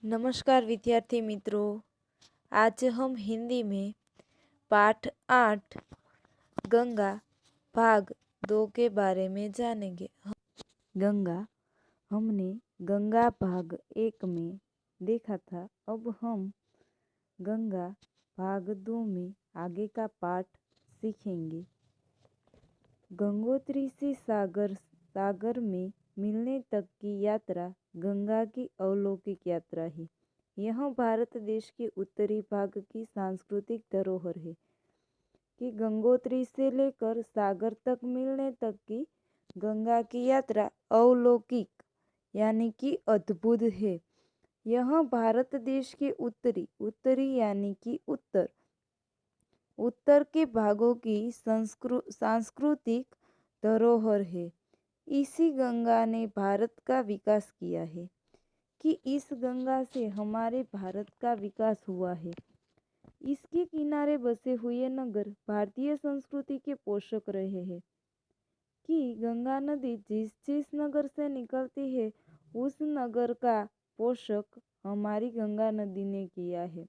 नमस्कार विद्यार्थी मित्रों। आज हम हिंदी में पाठ 8 गंगा भाग 2 के बारे में जानेंगे। गंगा हमने गंगा भाग 1 में देखा था। अब हम गंगा भाग 2 में आगे का पाठ सीखेंगे। गंगोत्री से सागर में मिलने तक की यात्रा गंगा की अलौकिक यात्रा है। यह भारत देश के उत्तरी भाग की सांस्कृतिक धरोहर है कि गंगोत्री से लेकर सागर तक मिलने तक की गंगा की यात्रा अलौकिक यानी कि अद्भुत है। यह भारत देश के उत्तरी यानी कि उत्तर के भागों की सांस्कृतिक धरोहर है। इसी गंगा ने भारत का विकास किया है कि इस गंगा से हमारे भारत का विकास हुआ है। इसके किनारे बसे हुए नगर भारतीय संस्कृति के पोषक रहे हैं कि गंगा नदी जिस नगर से निकलती है उस नगर का पोषक हमारी गंगा नदी ने किया है।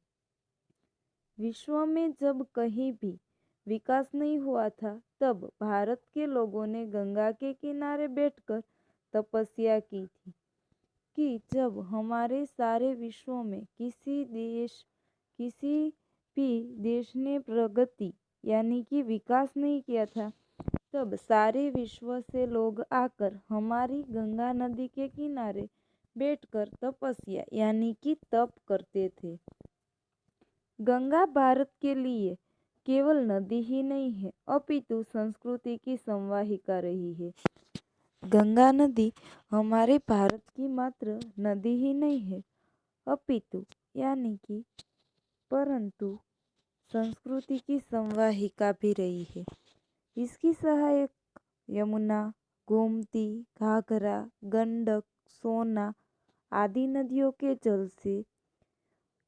विश्व में जब कहीं भी विकास नहीं हुआ था तब भारत के लोगों ने गंगा के किनारे बैठकर तपस्या की थी कि जब हमारे सारे विश्व में किसी भी देश ने प्रगति यानी कि विकास नहीं किया था तब सारे विश्व से लोग आकर हमारी गंगा नदी के किनारे बैठकर तपस्या यानी कि तप करते थे। गंगा भारत के लिए केवल नदी ही नहीं है अपितु संस्कृति की संवाहिका रही है। गंगा नदी हमारे भारत की मात्र नदी ही नहीं है अपितु यानी कि परंतु संस्कृति की संवाहिका भी रही है। इसकी सहायक यमुना, गोमती, घाघरा, गंडक, सोना आदि नदियों के जल से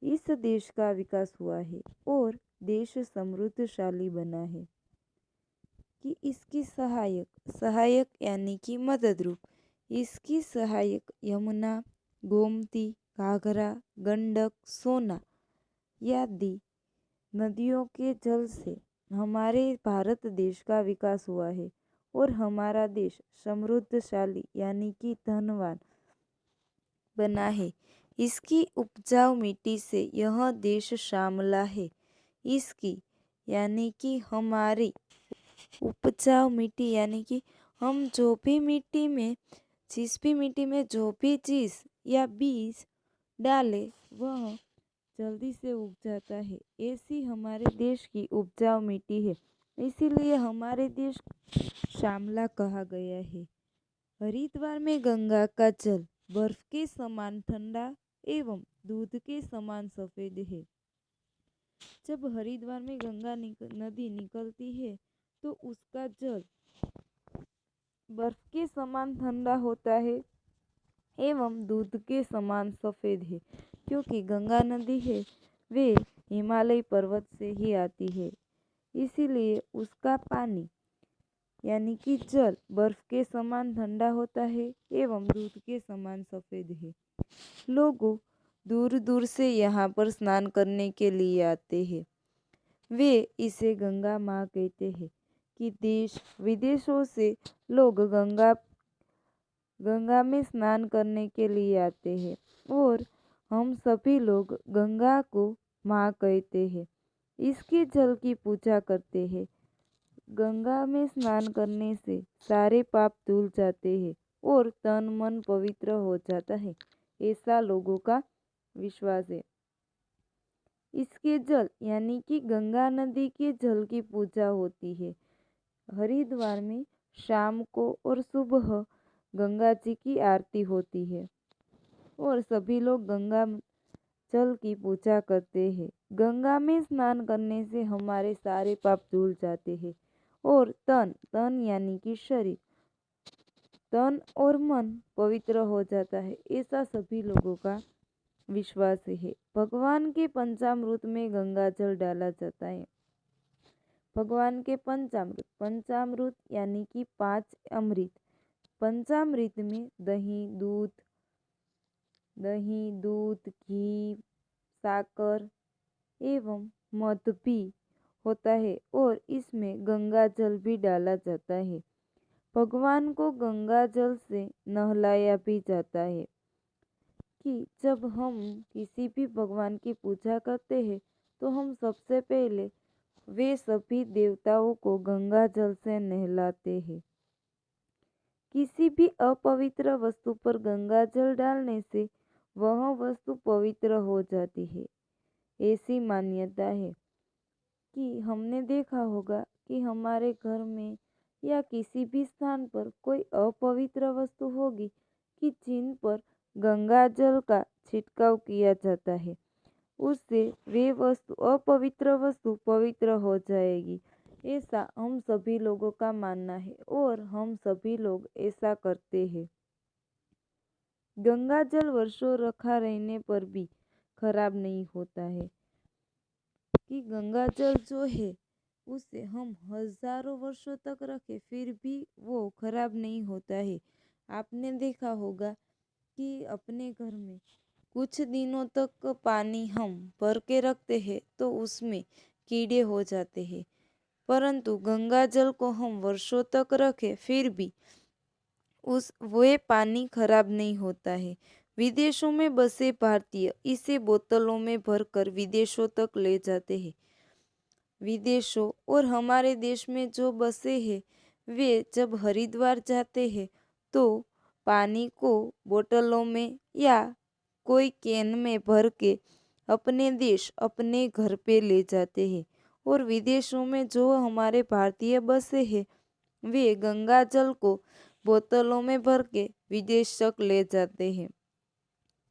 इस देश का विकास हुआ है और देश समृद्धशाली बना है। कि इसकी सहायक यानी कि मदद रूप इसकी सहायक यमुना, गोमती, घाघरा, गंडक, सोना आदि नदियों के जल से हमारे भारत देश का विकास हुआ है और हमारा देश समृद्धशाली यानी कि धनवान बना है। इसकी उपजाऊ मिट्टी से यह देश शामला है। इसकी यानी कि हमारी उपजाऊ मिट्टी यानी कि हम जो भी मिट्टी में जिस भी मिट्टी में जो भी चीज़ या बीज डाले वह जल्दी से उग जाता है। ऐसी हमारे देश की उपजाऊ मिट्टी है, इसीलिए हमारे देश श्यामला कहा गया है। हरिद्वार में गंगा का जल बर्फ के समान ठंडा एवं दूध के समान सफेद है। जब हरिद्वार में गंगा नदी निकलती है तो उसका जल बर्फ के समान ठंडा होता है एवं दूध के समान सफेद है, क्योंकि गंगा नदी है वे हिमालय पर्वत से ही आती है। इसीलिए उसका पानी यानी कि जल बर्फ के समान ठंडा होता है एवं दूध के समान सफेद है। लोग दूर दूर से यहाँ पर स्नान करने के लिए आते हैं। वे इसे गंगा माँ कहते हैं कि देश विदेशों से लोग गंगा में स्नान करने के लिए आते हैं और हम सभी लोग गंगा को माँ कहते हैं। इसके जल की पूजा करते हैं। गंगा में स्नान करने से सारे पाप धुल जाते हैं और तन मन पवित्र हो जाता है, ऐसा लोगों का विश्वास है। इसके जल यानी कि गंगा नदी के जल की पूजा होती है। हरिद्वार में शाम को और सुबह गंगा जी की आरती होती है और सभी लोग गंगा जल की पूजा करते हैं। गंगा में स्नान करने से हमारे सारे पाप धुल जाते हैं और तन यानी कि शरीर, तन और मन पवित्र हो जाता है, ऐसा सभी लोगों का विश्वास है। भगवान के पंचामृत में गंगा जल डाला जाता है। भगवान के पंचामृत यानी कि 5 अमृत। पंचामृत में दही, दूध, दही, दूध, घी, साकर एवं मध भी होता है और इसमें गंगा जल भी डाला जाता है। भगवान को गंगा जल से नहलाया भी जाता है। कि जब हम किसी भी भगवान की पूजा करते हैं तो हम सबसे पहले वे सभी देवताओं को गंगा जल से नहलाते हैं। किसी भी अपवित्र वस्तु पर गंगा जल डालने से वह वस्तु पवित्र हो जाती है, ऐसी मान्यता है। कि हमने देखा होगा कि हमारे घर में या किसी भी स्थान पर कोई अपवित्र वस्तु होगी कि जिन पर गंगा जल का छिड़काव किया जाता है, उससे वे वस्तु अपवित्र वस्तु पवित्र हो जाएगी। ऐसा हम सभी लोगों का मानना है और हम सभी लोग ऐसा करते हैं। गंगा जल वर्षों रखा रहने पर भी खराब नहीं होता है। कि गंगा जल जो है उसे हम हजारों वर्षों तक रखें फिर भी वो खराब नहीं होता है। आपने देखा होगा कि अपने घर में कुछ दिनों तक पानी हम भर के रखते हैं तो उसमें कीड़े हो जाते हैं, परंतु गंगा जल को हम वर्षों तक रखें फिर भी वे पानी खराब नहीं होता है। विदेशों में बसे भारतीय इसे बोतलों में भरकर विदेशों तक ले जाते हैं। विदेशों और हमारे देश में जो बसे हैं वे जब हरिद्वार जाते हैं तो पानी को बोतलों में या कोई कैन में भर के अपने देश अपने घर पे ले जाते हैं। और विदेशों में जो हमारे भारतीय बसे हैं वे गंगा जल को बोतलों में भर के विदेश तक ले जाते हैं।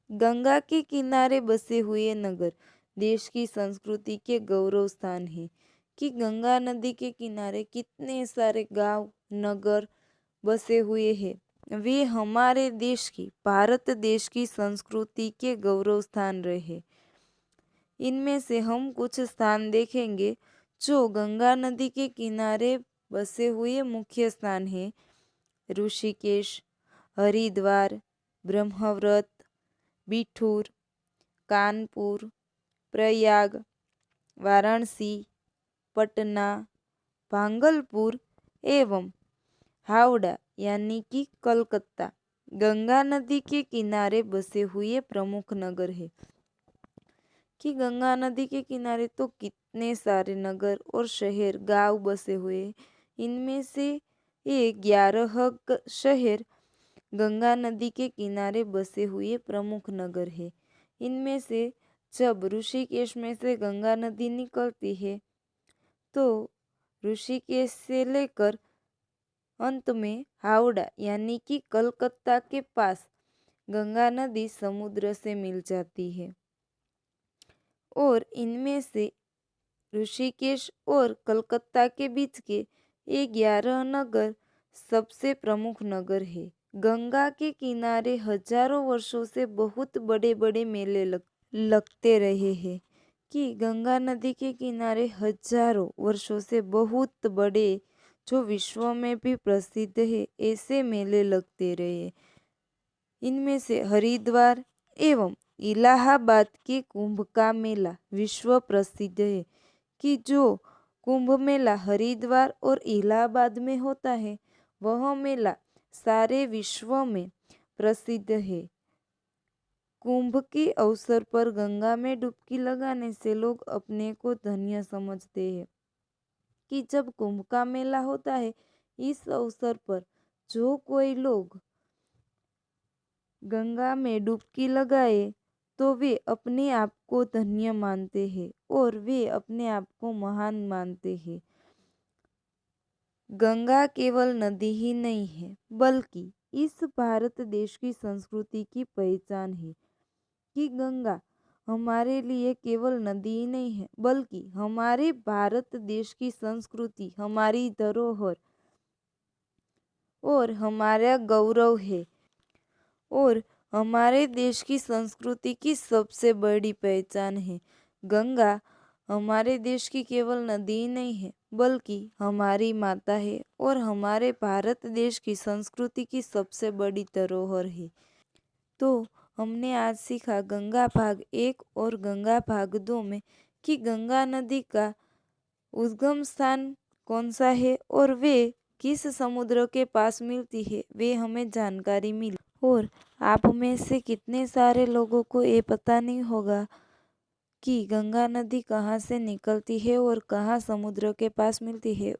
गंगा के किनारे बसे हुए नगर देश की संस्कृति के गौरव स्थान है। कि गंगा नदी के किनारे कितने सारे गांव नगर बसे हुए हैं, वे हमारे देश की भारत देश की संस्कृति के गौरव स्थान रहे। इनमें से हम कुछ स्थान देखेंगे जो गंगा नदी के किनारे बसे हुए मुख्य स्थान हैं। ऋषिकेश, हरिद्वार, ब्रह्मव्रत, बिठूर, कानपुर, प्रयाग, वाराणसी, पटना, भागलपुर एवं हावड़ा यानी कि कलकत्ता गंगा नदी के किनारे बसे हुए प्रमुख नगर है। कि गंगा नदी के किनारे तो कितने सारे नगर और शहर गांव बसे हुए हैं। इनमें से ये 11 शहर गंगा नदी के किनारे बसे हुए प्रमुख नगर है। इनमें से जब ऋषिकेश में से गंगा नदी निकलती है तो ऋषिकेश से लेकर अंत में हावड़ा यानी कि कलकत्ता के पास गंगा नदी समुद्र से मिल जाती है। और इनमें से ऋषिकेश और कलकत्ता के बीच के ये 11 नगर सबसे प्रमुख नगर है। गंगा के किनारे हजारों वर्षों से बहुत बड़े बड़े मेले लगते रहे हैं। कि गंगा नदी के किनारे हजारों वर्षों से बहुत बड़े जो विश्व में भी प्रसिद्ध है ऐसे मेले लगते रहे। इनमें से हरिद्वार एवं इलाहाबाद के कुंभ का मेला विश्व प्रसिद्ध है। कि जो कुंभ मेला हरिद्वार और इलाहाबाद में होता है वह मेला सारे विश्व में प्रसिद्ध है। कुंभ के अवसर पर गंगा में डुबकी लगाने से लोग अपने को धन्य समझते हैं। कि जब कुंभ का मेला होता है इस अवसर पर जो कोई लोग गंगा में डुबकी लगाए तो वे अपने आप को धन्य मानते हैं और वे अपने आप को महान मानते हैं। गंगा केवल नदी ही नहीं है बल्कि इस भारत देश की संस्कृति की पहचान है। कि गंगा हमारे लिए केवल नदी ही नहीं है बल्कि हमारे भारत देश की संस्कृति हमारी धरोहर और हमारा गौरव है। और हमारे देश की संस्कृति की सबसे बड़ी पहचान है। गंगा हमारे देश की केवल नदी ही नहीं है बल्कि हमारी माता है और हमारे भारत देश की संस्कृति की सबसे बड़ी धरोहर है। तो हमने आज सीखा गंगा भाग 1 और गंगा भाग 2 में कि गंगा नदी का उद्गम स्थान कौन सा है और वे किस समुद्र के पास मिलती है, वे हमें जानकारी मिली। और आप में से कितने सारे लोगों को ये पता नहीं होगा कि गंगा नदी कहाँ से निकलती है और कहाँ समुद्र के पास मिलती है,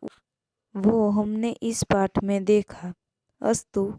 वो हमने इस पाठ में देखा। अस्तु।